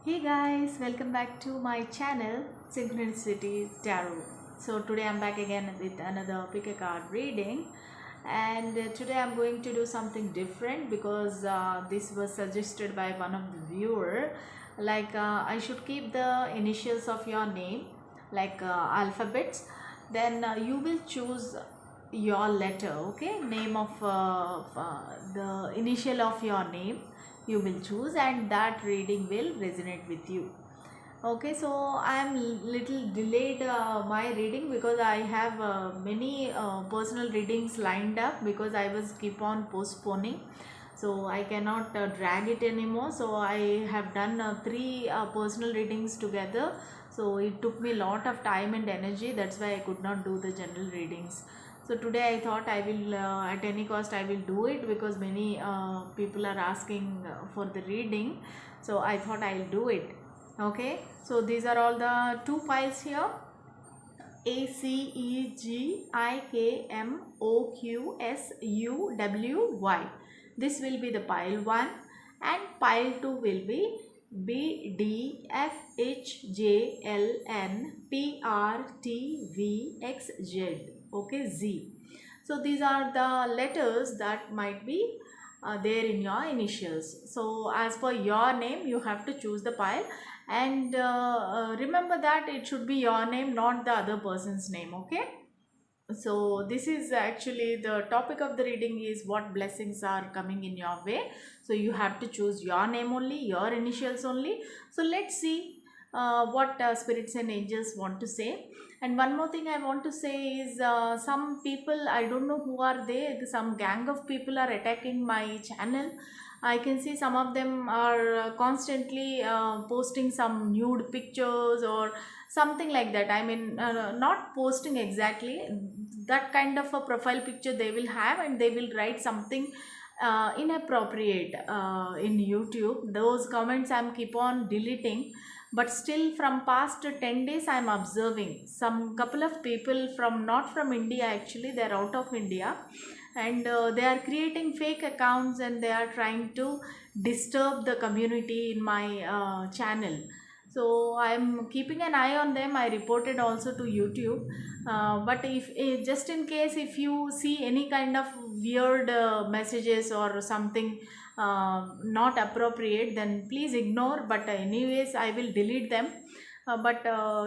Hey guys, welcome back to my channel Synchronicity Tarot. So today I'm back again with another pick a card reading, and today I'm going to do something different because this was suggested by one of the viewer. I should keep the initials of your name, alphabets. Then you will choose your letter, okay? Name of the initial of your name you will choose, and that reading will resonate with you. Okay, so I am little delayed my reading because I have many personal readings lined up because I was keep on postponing, so I cannot drag it anymore. So I have done three personal readings together, so it took me a lot of time and energy. That's why I could not do the general readings. So today I thought I will at any cost I will do it because many people are asking for the reading, so I thought I'll do it. Okay, so these are all the two piles here: ACEGIKMOQSUWY. This will be the pile 1, and pile 2 will be BDFHJLNPRTVXZ. Okay, Z. So these are the letters that might be there in your initials. So as for your name, you have to choose the pile, and remember that it should be your name, not the other person's name. Okay, so this is actually the topic of the reading is what blessings are coming in your way. So you have to choose your name only, your initials only. So let's see what spirits and angels want to say. And one more thing I want to say is some people, I don't know who are they, some gang of people are attacking my channel. I can see some of them are constantly posting some nude pictures or something like that. I mean, not posting exactly that kind of a profile picture they will have, and they will write something inappropriate in YouTube. Those comments I'm keep on deleting, but still from past 10 days I'm observing some couple of people from not from India, actually they're out of India, and they are creating fake accounts and they are trying to disturb the community in my channel. So I'm keeping an eye on them. I reported also to YouTube, but if just in case if you see any kind of weird messages or something not appropriate, then please ignore. But anyways I will delete them. But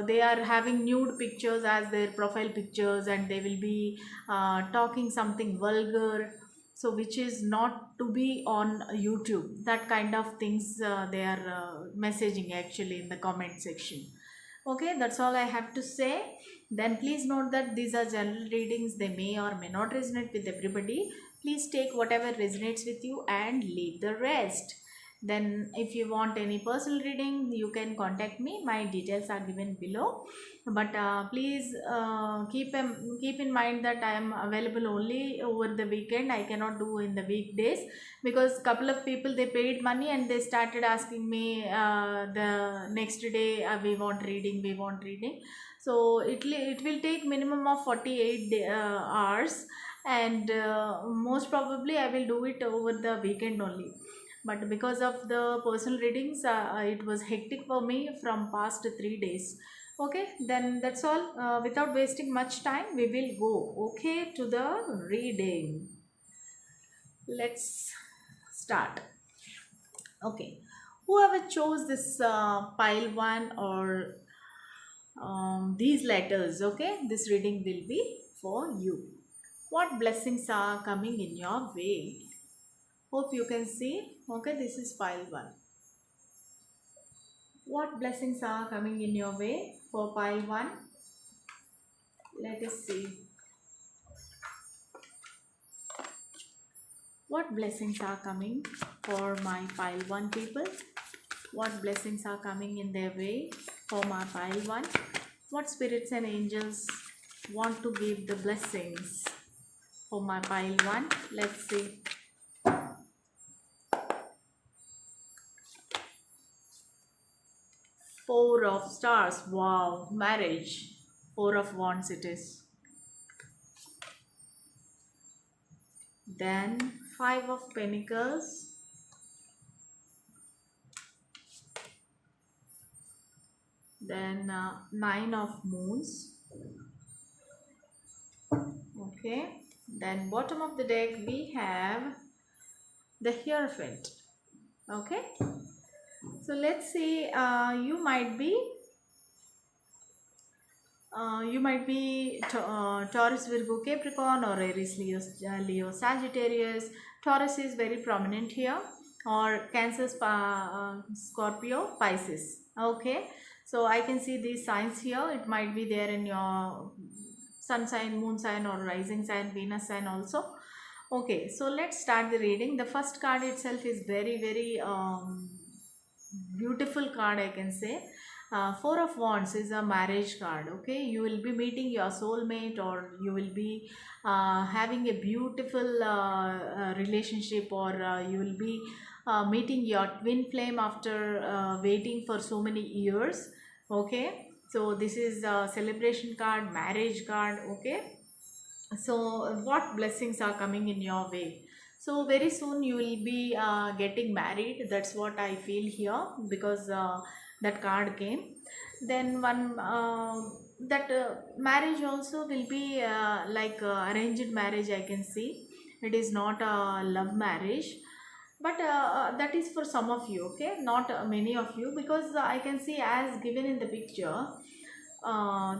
they are having nude pictures as their profile pictures, and they will be talking something vulgar, so which is not to be on YouTube. That kind of things they are messaging actually in the comment section. Okay, that's all I have to say. Then please note that these are general readings, they may or may not resonate with everybody. Please take whatever resonates with you and leave the rest. Then if you want any personal reading, you can contact me. My details are given below, but please keep in mind that I am available only over the weekend. I cannot do in the weekdays because couple of people, they paid money and they started asking me the next day, we want reading, we want reading. So it will take minimum of 48 hours, and most probably I will do it over the weekend only. But because of the personal readings, it was hectic for me from past 3 days. Okay, then that's all. Without wasting much time, we will go, okay, to the reading. Let's start. Okay, whoever chose this pile 1 or these letters, okay, this reading will be for you. What blessings are coming in your way? Hope you can see. Okay, this is pile 1. What blessings are coming in your way for pile 1? Let us see. What blessings are coming for my pile 1 people? What blessings are coming in their way for my pile 1? What spirits and angels want to give the blessings for my pile 1? Let's see. Four of stars. Wow, marriage. Four of wands it is. Then five of pentacles. then nine of moons. Okay, then bottom of the deck we have the Hierophant. Okay, so let's say Taurus, Virgo, Capricorn, or Aries, Leo, Sagittarius. Taurus is very prominent here, or Cancer, Scorpio, Pisces. Okay, so I can see these signs here. It might be there in your sun sign, moon sign, or rising sign, Venus sign also. Okay, so let's start the reading. The first card itself is very beautiful card, I can say. Four of Wands is a marriage card. Okay, you will be meeting your soulmate, or you will be having a beautiful relationship, or you will be meeting your twin flame after waiting for so many years. Okay, so this is a celebration card, marriage card. Okay, so what blessings are coming in your way? So very soon you will be getting married. That's what I feel here, because that card came. Then one that marriage also will be like arranged marriage, I can see. It is not a love marriage, but that is for some of you. Okay, not many of you, because I can see as given in the picture,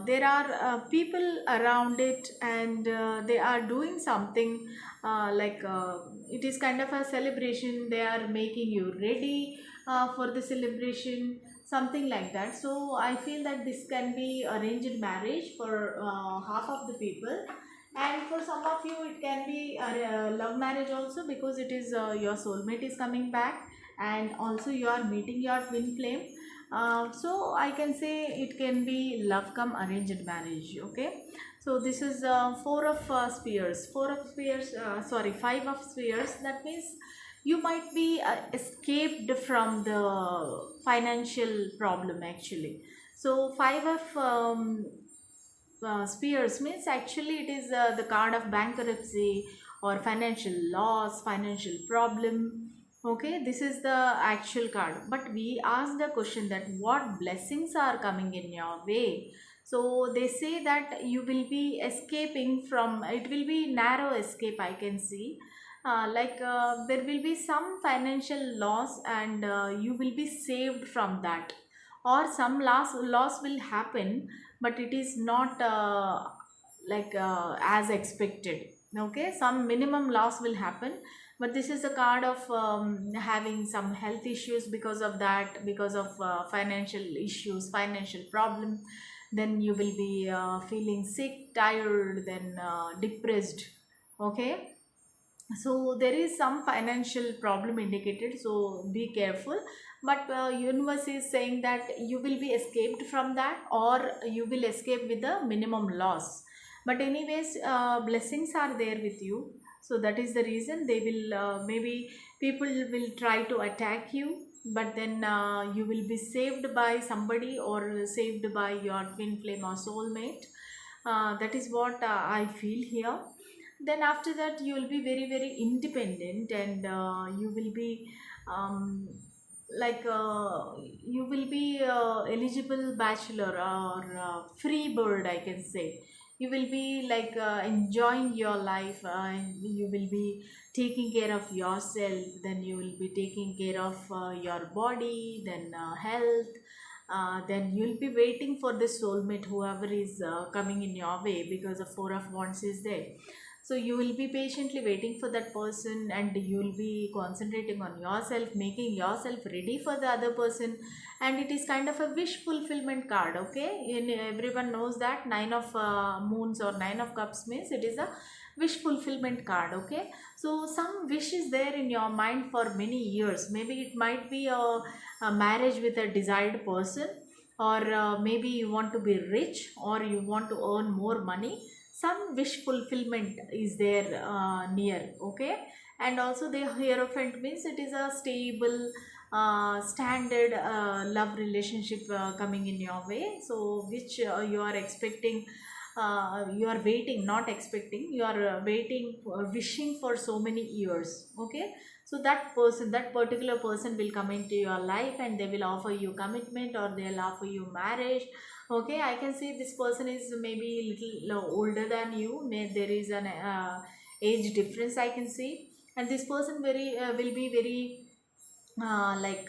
there are people around it, and they are doing something like it is kind of a celebration. They are making you ready for the celebration, something like that. So I feel that this can be arranged marriage for half of the people, and for some of you it can be a love marriage also, because it is your soulmate is coming back, and also you are meeting your twin flame. So I can say it can be love come arranged marriage. Okay, so this is four of spears, sorry, five of spears. That means you might be escaped from the financial problem actually. So five of spears means actually it is the card of bankruptcy, or financial loss, financial problem. Okay, this is the actual card, but we ask the question that what blessings are coming in your way. So they say that you will be escaping from, it will be narrow escape, I can see. There will be some financial loss, and you will be saved from that, or some loss will happen, but it is not as expected. Okay, some minimum loss will happen, but this is a card of having some health issues because of that, because of financial issues, financial problem. Then you will be feeling sick, tired, then depressed. Okay, so there is some financial problem indicated, so be careful. But universe is saying that you will be escaped from that, or you will escape with the minimum loss. But anyways, blessings are there with you. So that is the reason they will maybe people will try to attack you, but then you will be saved by somebody, or saved by your twin flame or soulmate. That is what I feel here. Then after that you will be very independent, and you will be um, you will be eligible bachelor, or free bird, I can say. You will be like enjoying your life, and you will be taking care of yourself. Then you will be taking care of your body, then health. Then you'll be waiting for the soulmate, whoever is coming in your way, because the four of wands is there. So you will be patiently waiting for that person, and you will be concentrating on yourself, making yourself ready for the other person. And it is kind of a wish fulfillment card. Okay, everyone knows that nine of moons or nine of cups means it is a wish fulfillment card. Okay, so some wish is there in your mind for many years. Maybe it might be a marriage with a desired person, or maybe you want to be rich, or you want to earn more money. Some wish fulfillment is there near. Okay, and also the Hierophant means it is a stable standard love relationship coming in your way, so which you are expecting, you are waiting, not expecting, you are waiting, wishing for so many years. Okay, So that person, that particular person will come into your life and they will offer you commitment or they'll offer you marriage. Okay, I can see this person is maybe little older than you. There is an age difference I can see, and this person very will be very like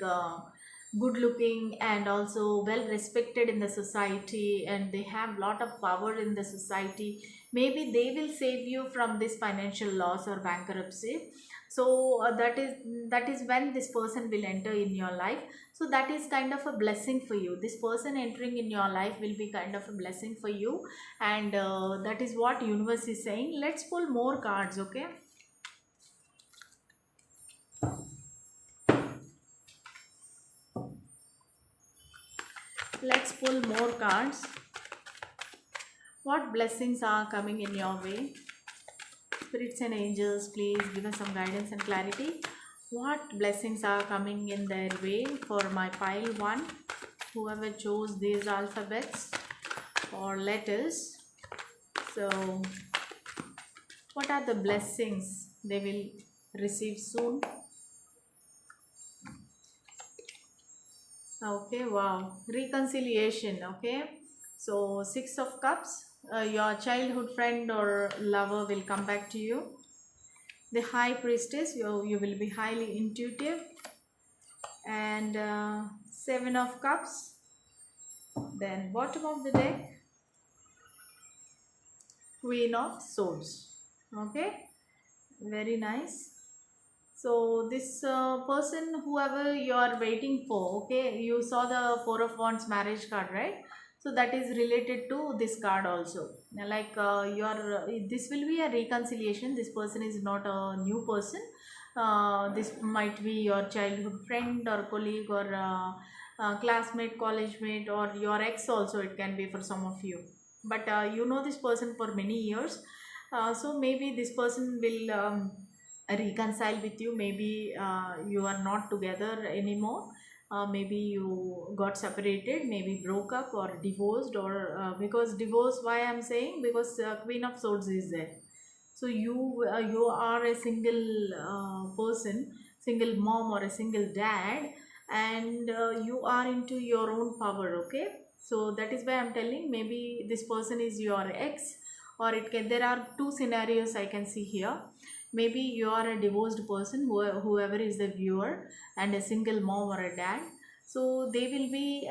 good looking and also well respected in the society, and they have lot of power in the society. Maybe they will save you from this financial loss or bankruptcy. So that is when this person will enter in your life. So that is kind of a blessing for you. This person entering in your life will be kind of a blessing for you, and that is what universe is saying. Let's pull more cards. Okay, let's pull more cards. What blessings are coming in your way? Spirits and angels, please give us some guidance and clarity. What blessings are coming in their way for my pile 1? Whoever chose these alphabets or letters. So, what are the blessings they will receive soon? Okay, wow. Reconciliation, okay. So, Six of Cups, your childhood friend or lover will come back to you. The High Priestess, you will be highly intuitive. And Seven of Cups. Then bottom of the deck, Queen of Swords. Okay, very nice. So this person, whoever you are waiting for, okay, you saw the Four of Wands marriage card, right? So that is related to this card also. Like this will be a reconciliation. This person is not a new person. This might be your childhood friend or colleague or classmate, college mate, or your ex also. It can be for some of you. But you know this person for many years. So maybe this person will reconcile with you. Maybe you are not together anymore. Maybe you got separated, maybe broke up or divorced, or because divorce, why I'm saying, because Queen of Swords is there. So you are a single person, single mom or a single dad, and you are into your own power. Okay, so that is why I'm telling, maybe this person is your ex, or it can, there are two scenarios I can see here. Maybe you are a divorced person, whoever is the viewer, and a single mom or a dad. So they will be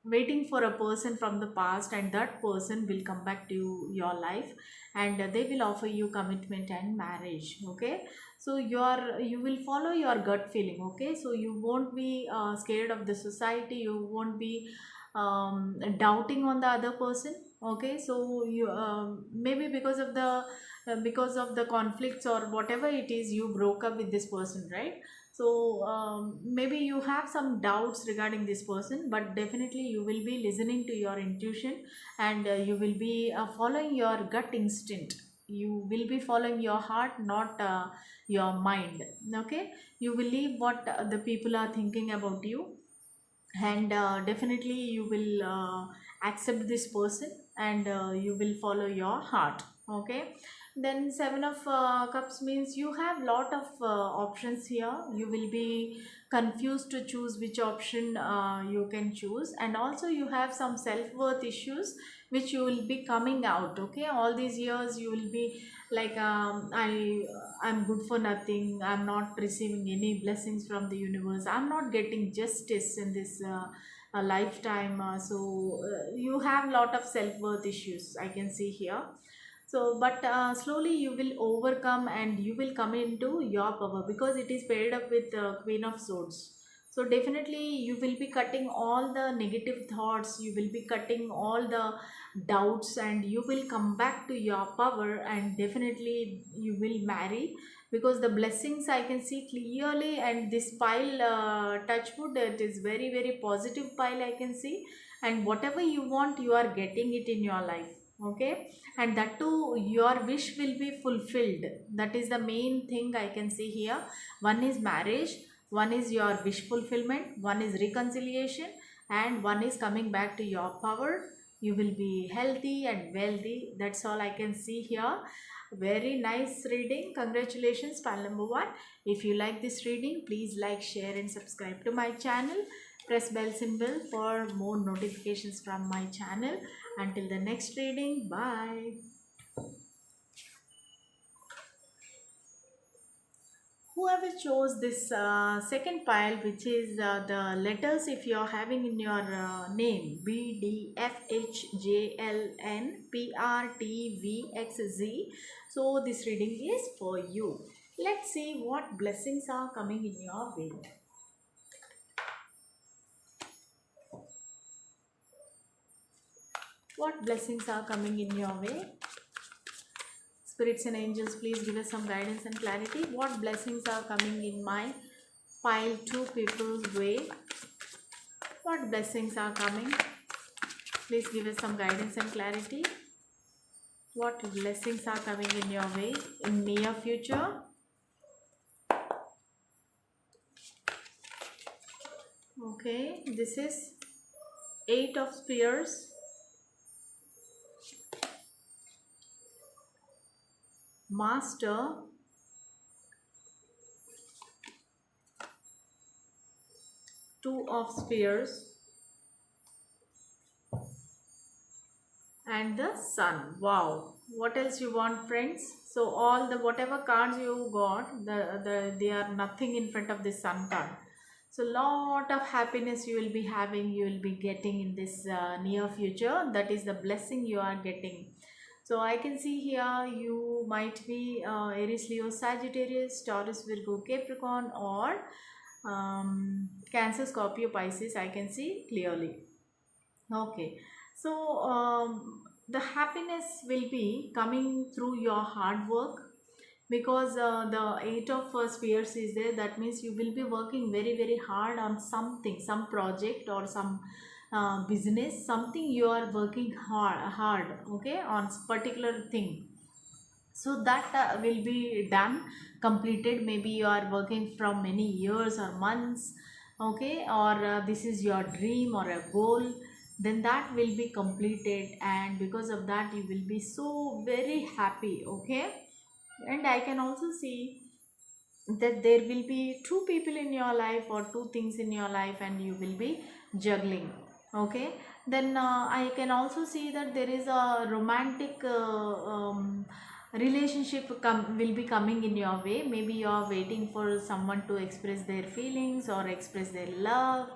waiting for a person from the past, and that person will come back to your life, and they will offer you commitment and marriage. Okay, so you will follow your gut feeling. Okay, so you won't be scared of the society, you won't be doubting on the other person. Okay, so you maybe because of the conflicts or whatever it is, you broke up with this person, right? So maybe you have some doubts regarding this person, but definitely you will be listening to your intuition, and you will be following your gut instinct. You will be following your heart, not your mind. Okay, you will leave what the people are thinking about you, and definitely you will accept this person, and you will follow your heart. Okay, then Seven of Cups means you have lot of options here. You will be confused to choose which option you can choose, and also you have some self-worth issues which you will be coming out. Okay, all these years you will be like, I'm good for nothing, I'm not receiving any blessings from the universe, I'm not getting justice in this lifetime. So you have lot of self-worth issues I can see here. So but slowly you will overcome, and you will come into your power, because it is paired up with Queen of Swords. So definitely you will be cutting all the negative thoughts, you will be cutting all the doubts, and you will come back to your power, and definitely you will marry, because the blessings I can see clearly. And this pile, touch wood, it is very very positive pile I can see, and whatever you want, you are getting it in your life. Okay, and that too, your wish will be fulfilled. That is the main thing I can see here. One is marriage, one is your wish fulfillment, one is reconciliation, and one is coming back to your power. You will be healthy and wealthy. That's all I can see here. Very nice reading. Congratulations, pile number 1. If you like this reading, please like, share and subscribe to my channel. Press bell symbol for more notifications from my channel. Until the next reading, bye. Whoever chose this second pile, which is the letters, if you are having in your name, B, D, F, H, J, L, N, P, R, T, V, X, Z. So this reading is for you. Let's see what blessings are coming in your way. What blessings are coming in your way? Spirits and angels, please give us some guidance and clarity. What blessings are coming in my pile 2 people's way? What blessings are coming? Please give us some guidance and clarity. What blessings are coming in your way in near future? Okay, this is 8 of Spears, Master, Two of Spears, and the Sun. Wow, what else you want, friends? So all the whatever cards you got, they are nothing in front of the Sun card. So lot of happiness you will be having, you will be getting in this near future. That is the blessing you are getting. So I can see here you might be Aries, Leo, Sagittarius, Taurus, Virgo, Capricorn, or Cancer, Scorpio, Pisces. I can see clearly. Okay, so the happiness will be coming through your hard work, because the 8 of Spears is there. That means you will be working very hard on something, some project or some business, something you are working hard, okay, on particular thing. So that will be done, completed. Maybe you are working from many years or months, okay, or this is your dream or a goal, then that will be completed, and because of that you will be so very happy, okay. And I can also see that there will be 2 people in your life or 2 things in your life, and you will be juggling, okay. Then I can also see that there is a romantic relationship will be coming in your way. Maybe you are waiting for someone to express their feelings or express their love.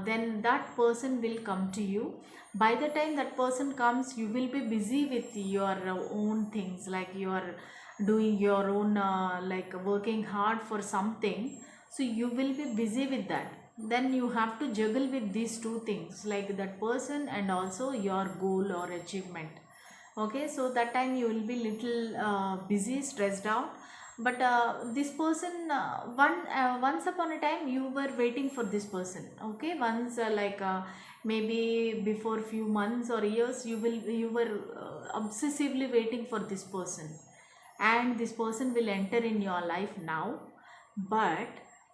Then that person will come to you. By the time that person comes, you will be busy with your own things, like you are doing your own like working hard for something. So you will be busy with that. Then you have to juggle with these 2 things, like that person and also your goal or achievement, okay. So that time you will be little busy, stressed out. But this person, once upon a time you were waiting for this person, okay. Once maybe before few months or years, you were obsessively waiting for this person, and this person will enter in your life now. But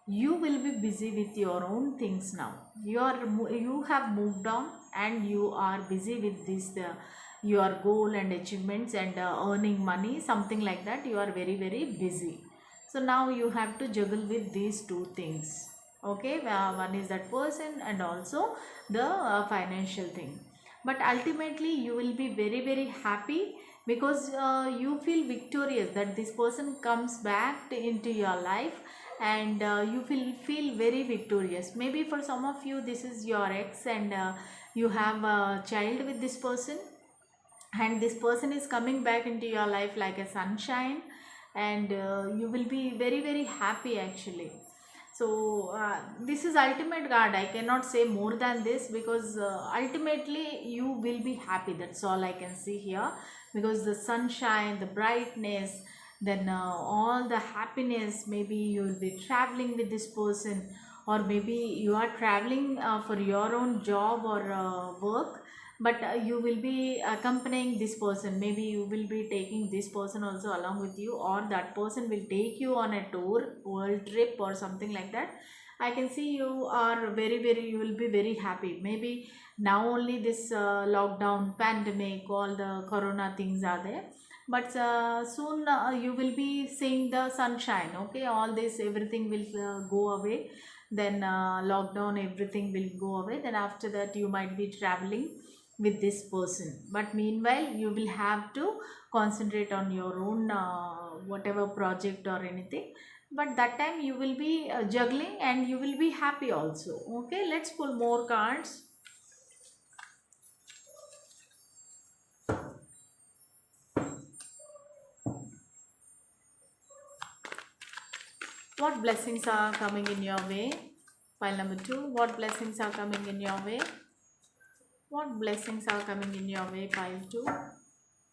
you will be busy with your own things now. You have moved on, and you are busy with this your goal and achievements, and earning money, something like that. You are very busy. So now you have to juggle with these 2 things, okay. One is that person, and also the financial thing. But ultimately you will be very happy, because you feel victorious that this person comes back into your life, and you feel very victorious. Maybe for some of you this is your ex, and you have a child with this person, and this person is coming back into your life like a sunshine, and you will be very happy actually. So this is ultimate card. I cannot say more than this, because ultimately you will be happy. That's all I can see here, because the sunshine, the brightness, then all the happiness. Maybe you will be traveling with this person, or maybe you are traveling for your own job or work, but you will be accompanying this person. Maybe you will be taking this person also along with you, or that person will take you on a tour, world trip or something like that. I can see you are very you will be very happy. Maybe now only this lockdown, pandemic, all the corona things are there, but soon you will be seeing the sunshine. Okay, all this everything will go away. Then lockdown everything will go away. Then after that you might be traveling with this person, but meanwhile you will have to concentrate on your own whatever project or anything. But that time you will be juggling and you will be happy also. Okay, let's pull more cards. What blessings are coming in your way? Pile number 2. What blessings are coming in your way? What blessings are coming in your way? Pile 2.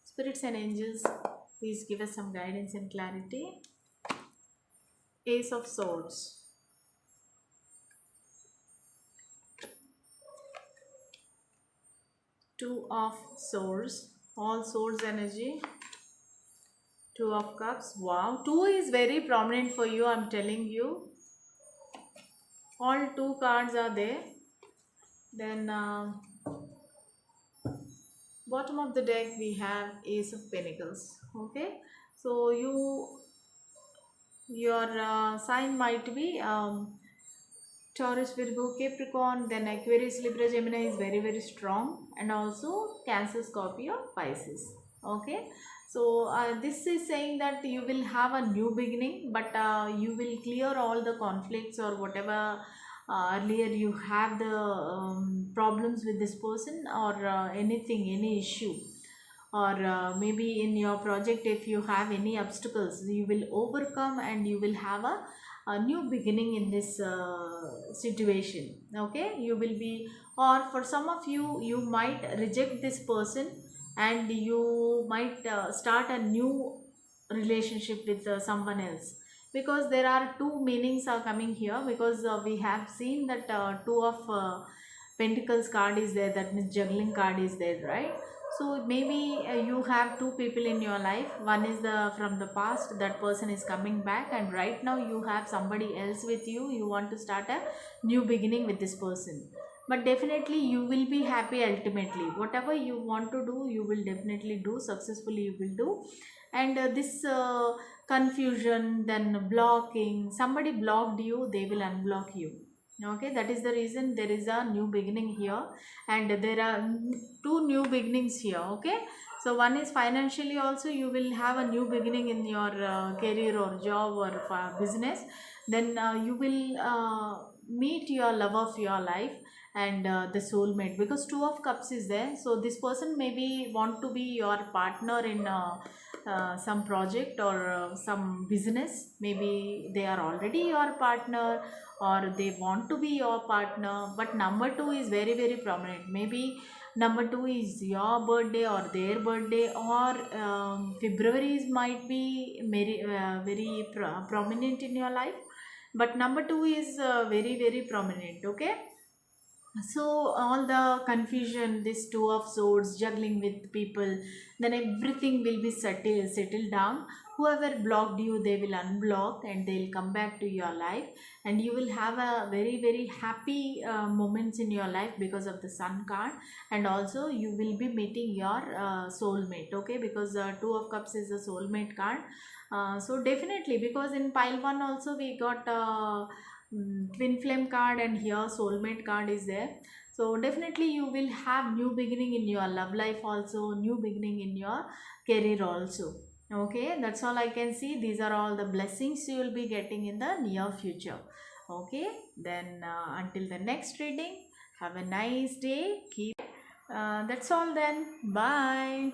Spirits and angels, please give us some guidance and clarity. Ace of Swords. Two of Swords. All Swords energy. Two of Cups. Wow. 2 is very prominent for you, I'm telling you. All 2 cards are there. Then bottom of the deck we have Ace of Pentacles. Okay. So your sign might be Taurus, Virgo, Capricorn, then Aquarius, Libra, Gemini is very very strong, and also Cancer, Scorpio, Pisces. Okay, so this is saying that you will have a new beginning, but you will clear all the conflicts or whatever earlier you have the problems with this person, or anything, any issue, or maybe in your project if you have any obstacles, you will overcome and you will have a new beginning in this situation. Okay, you will be, or for some of you, you might reject this person and you might start a new relationship with someone else, because there are two meanings are coming here, because we have seen that two of pentacles card is there, that means juggling card is there, right? So maybe you have two people in your life. One is the from the past, that person is coming back, and right now you have somebody else with you. You want to start a new beginning with this person. But definitely you will be happy ultimately. Whatever you want to do, you will definitely do successfully, you will do. And this confusion, then blocking, somebody blocked you, they will unblock you. Okay, that is the reason there is a new beginning here, and there are two new beginnings here. Okay, so one is financially also, you will have a new beginning in your career or job or business. Then you will meet your love of your life, and the soulmate, because two of cups is there. So this person maybe want to be your partner in some project or some business. Maybe they are already your partner, or they want to be your partner, but number 2 is very very prominent. Maybe number 2 is your birthday or their birthday, or February is might be very prominent in your life, but number 2 is very very prominent. Okay, so all the confusion, this two of swords, juggling with people, then everything will be settled down. Whoever blocked you, they will unblock and they'll come back to your life, and you will have a very very happy moments in your life because of the sun card. And also you will be meeting your soulmate. Okay, because two of cups is a soulmate card. So definitely, because in pile 1 also we got twin flame card, and here soulmate card is there. So definitely you will have new beginning in your love life also, new beginning in your career also. Okay, that's all I can see. These are all the blessings you will be getting in the near future. Okay, then until the next reading, have a nice day. Keep that's all then. Bye.